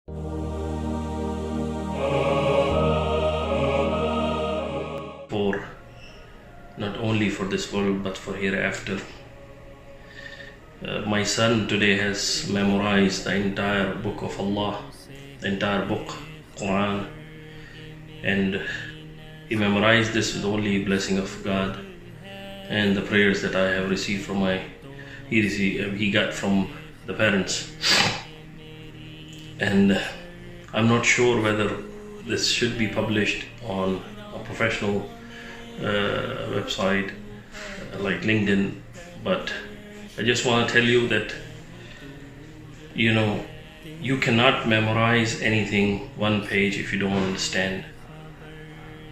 For not only for this world but for hereafter. My son today has memorized the entire book of Allah, the entire book, Quran, and he memorized this with only blessing of God and the prayers that I have received from he got from the parents. And I'm not sure whether this should be published on a professional website like LinkedIn, but I just want to tell you that you cannot memorize anything one page if you don't understand.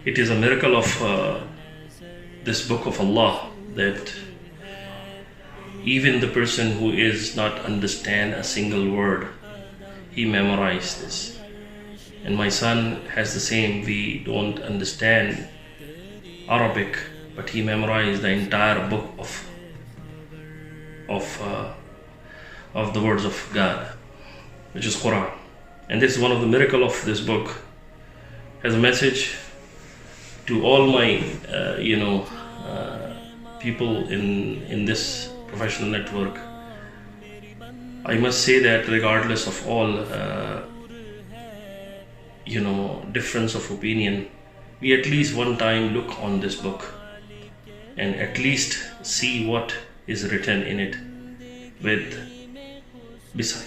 It is a miracle of this book of Allah that even the person who is not understand a single word, he memorized this. And my son has the same. We don't understand Arabic, but he memorized the entire book of the words of God, which is Quran. And this is one of the miracle of this book. As a message to all my people in this professional network, I must say that regardless of all difference of opinion, we at least one time look on this book and at least see what is written in it, with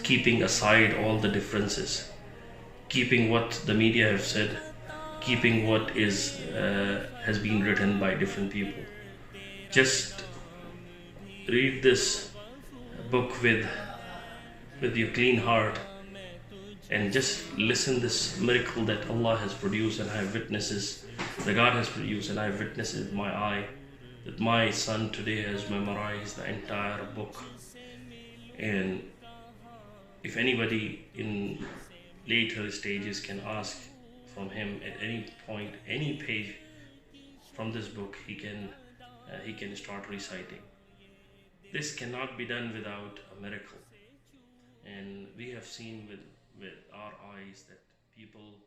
keeping aside all the differences, keeping what the media have said, keeping what has been written by different people. Just read this book with your clean heart and just listen this miracle that Allah has produced and I have witnesses, that God has produced and I have witnessed it with my eye, that my son today has memorized the entire book. And if anybody in later stages can ask from him at any point, any page from this book, he can start reciting. This cannot be done without a miracle. And we have seen with our eyes that people,